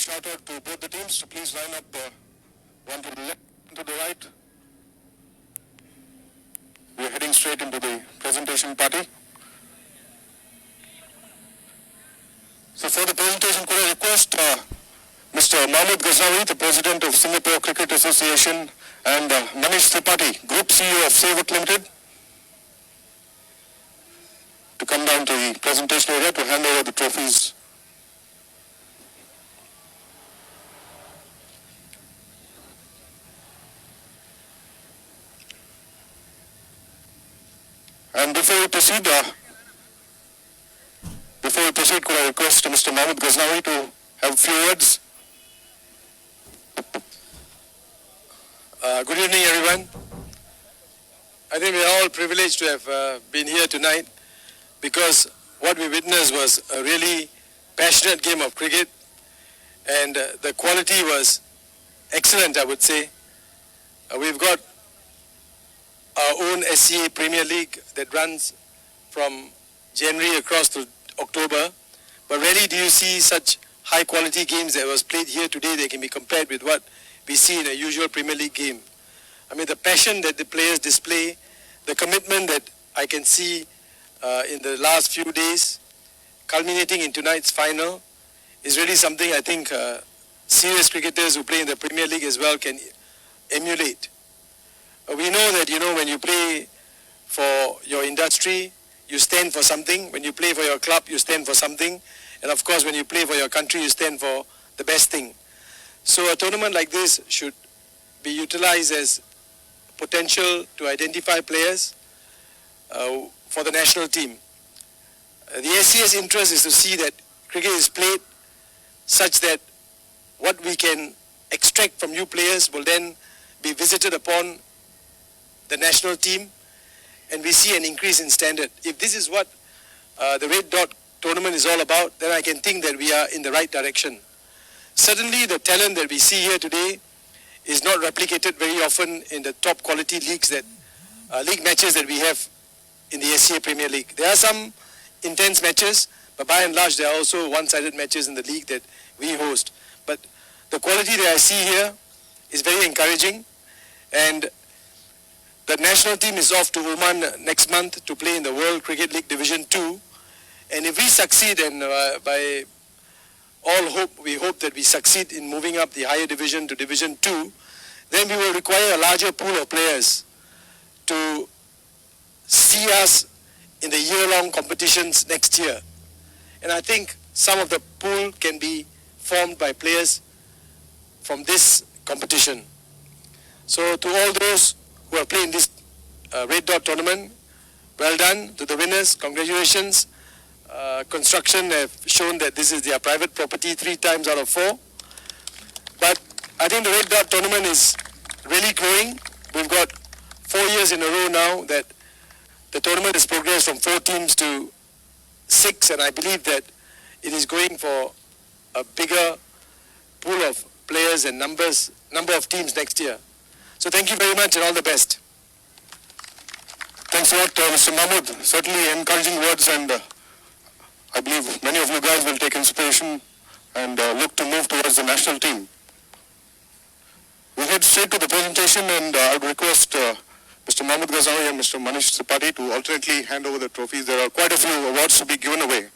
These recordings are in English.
shout out to both the teams to please line up one to the left, one to the right. We are heading straight into the presentation party. So for the presentation, could I request Mr. Mahmood Ghaznavi, the President of Singapore Cricket Association, and Manish Tripathi, Group CEO of Save It Limited, to come down to the presentation area to hand over the trophies. And before we proceed, could I request Mr. Mahmood Ghaznavi to have a few words? Good evening, everyone. I think we are all privileged to have been here tonight because what we witnessed was a really passionate game of cricket, and the quality was excellent, I would say. We've got our own SCA Premier League that runs from January across to October, but rarely do you see such high quality games that was played here today that can be compared with what we see in a usual Premier League game. I mean, the passion that the players display, the commitment that I can see in the last few days, culminating in tonight's final, is really something I think serious cricketers who play in the Premier League as well can emulate. We know that, when you play for your industry, you stand for something. When you play for your club, you stand for something. And of course, when you play for your country, you stand for the best thing. So a tournament like this should be utilized as potential to identify players for the national team. The SCA's interest is to see that cricket is played such that what we can extract from new players will then be visited upon the national team, and we see an increase in standard. If this is what the Red Dot tournament is all about, then I can think that we are in the right direction. Certainly the talent that we see here today is not replicated very often in the top quality leagues league matches that we have in the SCA Premier League. There are some intense matches, but by and large there are also one-sided matches in the league that we host. But the quality that I see here is very encouraging, and the national team is off to Oman next month to play in the World Cricket League Division 2. And if we succeed, and by all hope, we hope that we succeed in moving up the higher division to Division 2, then we will require a larger pool of players to see us in the year-long competitions next year. And I think some of the pool can be formed by players from this competition. So to all those who are playing this Red Dot tournament, well done to the winners, congratulations. Construction have shown that this is their private property 3 times out of 4. But I think the Red Dot tournament is really growing. We've got 4 years in a row now that the tournament has progressed from 4 teams to 6, and I believe that it is going for a bigger pool of players and number of teams next year. So thank you very much and all the best. Thanks a lot, Mr. Mahmood. Certainly encouraging words, and I believe many of you guys will take inspiration and look to move towards the national team. We'll head straight to the presentation, and I would request Mr. Mahmood Ghaznavi and Mr. Manish Tripathi to alternately hand over the trophies. There are quite a few awards to be given away.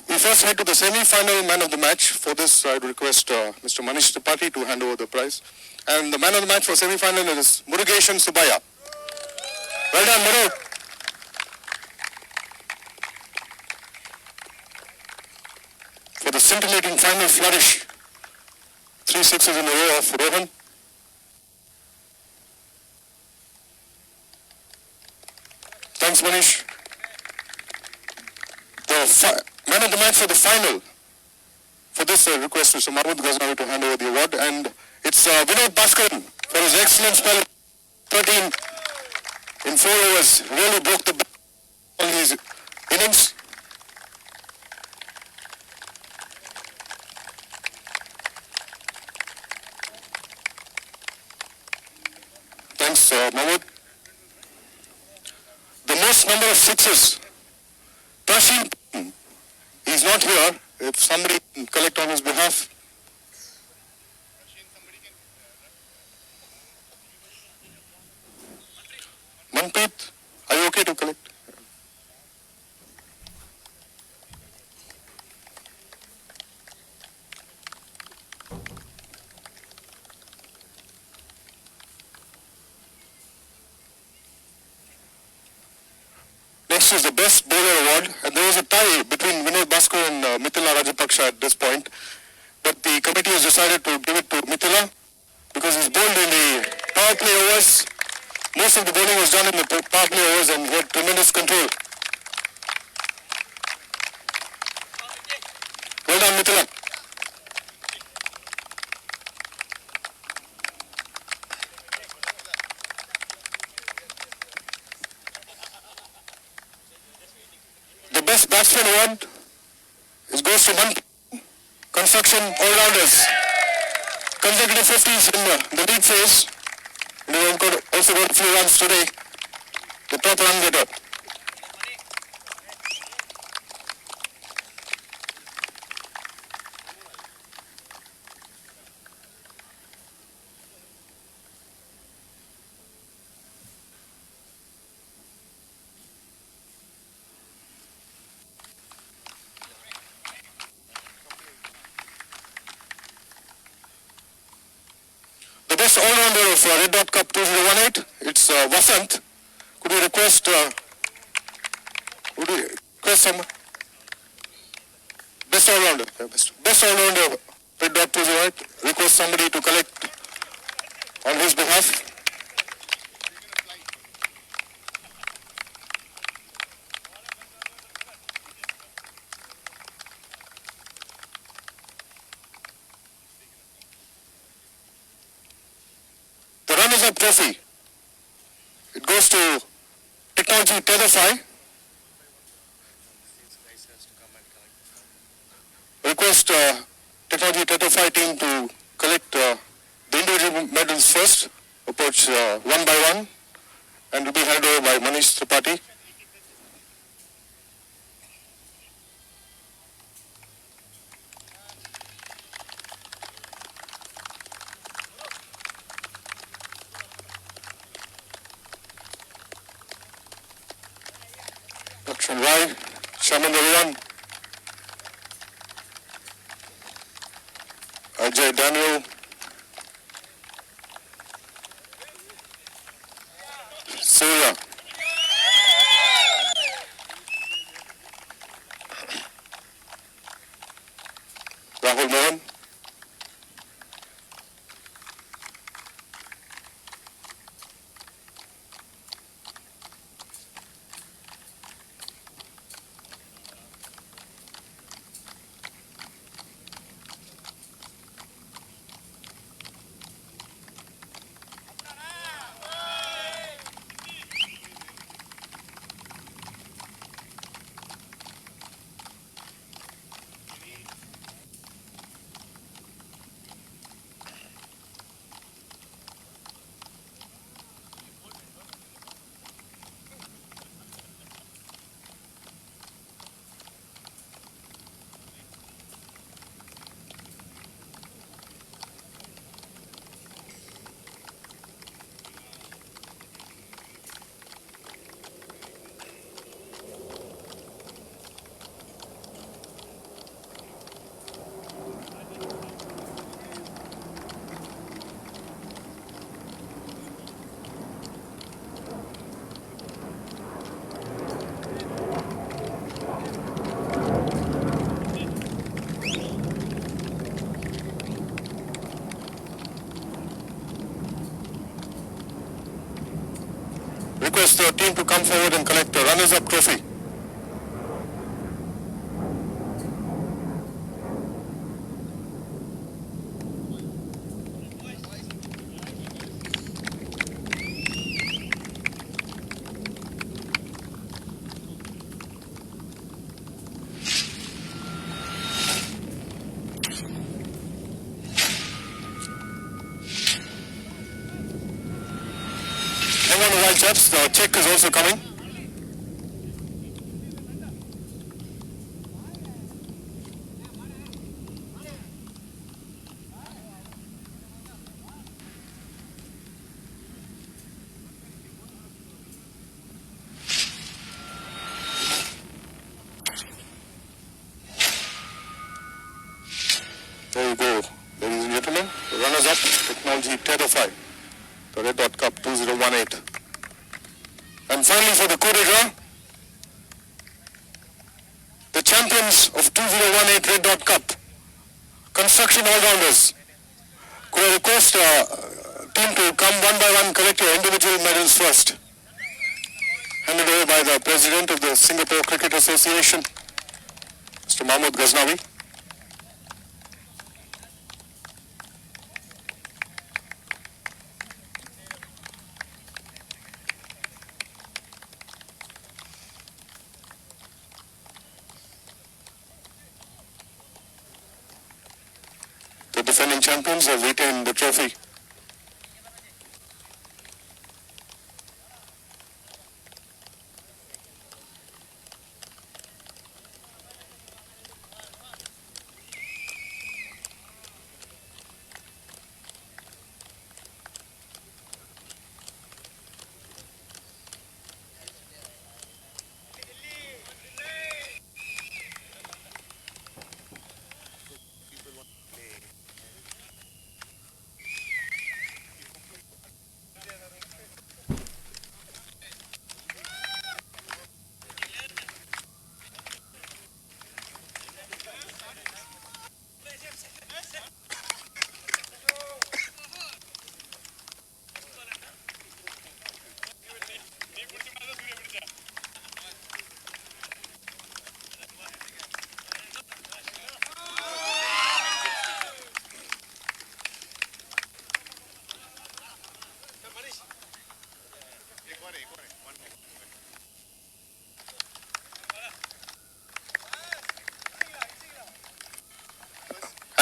We first head to the semi-final man of the match. For this, I would request Mr. Manish Tripathi to hand over the prize. And the man of the match for semi-final is Murugeshan Subaya. Well done, Murug. For the scintillating final flourish, 3 sixes in a row of Rohan. Thanks, Manish. The man of the match for the final. For this, I request Mr. Mahmood Ghaznavi to hand over the award, and it's Vinod Bhaskaran for his excellent spell. 13 in 4 overs, really broke the all his innings. Thanks, Mahmood. The most number of sixes, Prashant, is He's not here. If somebody can collect on his behalf. Manpreet, are you okay to collect? Next is the Best Bowler Award, and there was a tie between Vinod Bhaskar and Mithila Rajapaksha at this point, but the committee has decided to give it to Mithila because he's bowled in the power play overs. Most of the bowling was done in the power play overs and he had tremendous control. Well done, Mithila. The Best Batsman Award goes to one Construction All-Rounders. Consecutive 50s in the lead phase. They also got a few runs today. The top run getter. The best all-rounder of Red Dot Cup 2018, it's Vasant. Could we request some best all-rounder? Best all-rounder Red Dot 2018. Request somebody to collect on his behalf. The runners-up trophy. It goes to Technology Tetherfy. Request Technology Tetherfy team to collect the individual medals first, approach one by one, and will be handed over by Manish Tripathi. Dakshan Rai, Shaman Raviran, Ajay Daniel, Surya, Rahul Mohan, request the team to come forward and collect the runners-up trophy. Hang on a while, chaps. The check is also coming. There you go, ladies and gentlemen. The runners-up, Technology Tether 5, the Red Dot Cup 2018. And finally for the coup de grace, the champions of 2018 Red Dot Cup, construction all-rounders. Could I request team to come one by one, collect your individual medals first. Handed over by the President of the Singapore Cricket Association, Mr. Mahmood Ghaznavi. The defending champions have retained the trophy.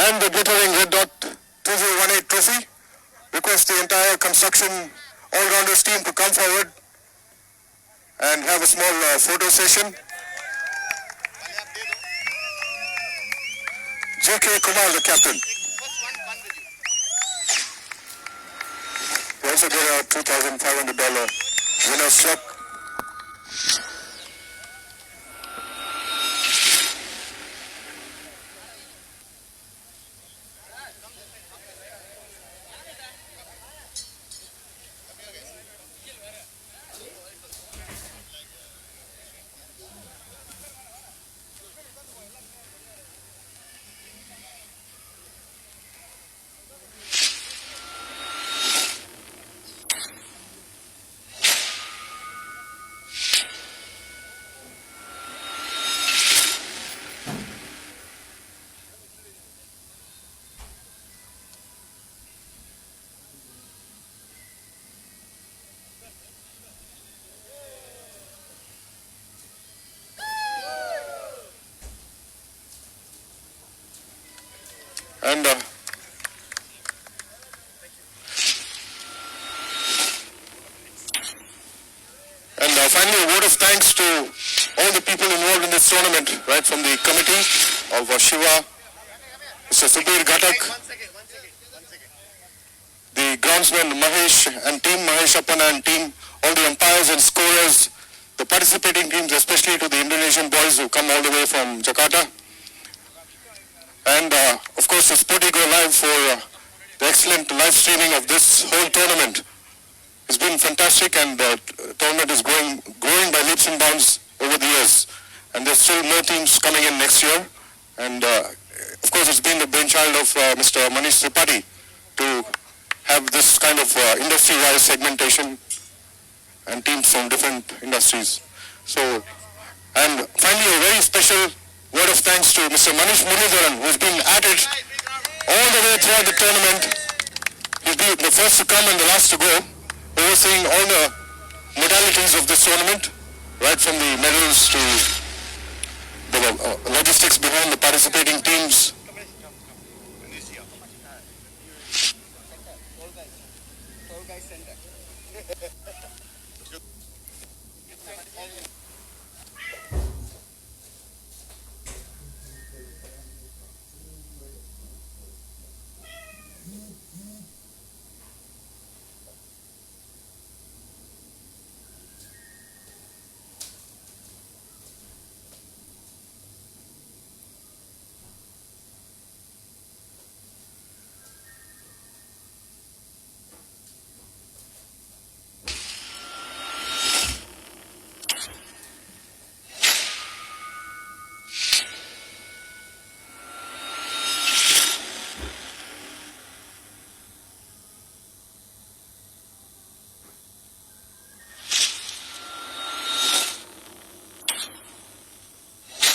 And the glittering Red Dot 2018 trophy. Request the entire construction all-rounders team to come forward and have a small photo session. J.K. Kumar, the captain. We also get a $2,500 winner's check. And finally, a word of thanks to all the people involved in this tournament, right from the committee of Shiva, Mr. Subir Ghatak, the groundsman Mahesh and team, Mahesh Appana and team, all the umpires and scorers, the participating teams, especially to the Indonesian boys who come all the way from Jakarta. And of course, the Sportigo Live for the excellent live streaming of this whole tournament. It's been fantastic, and the tournament is growing by leaps and bounds over the years. And there's still more teams coming in next year. And of course, it's been the brainchild of Mr. Manish Tripathi to have this kind of industry-wise segmentation and teams from different industries. So, and finally, a very special word of thanks to Mr. Manish Munidharan, who's been at it all the way throughout the tournament. He's been the first to come and the last to go, overseeing all the modalities of this tournament, right from the medals to the logistics behind the participating teams,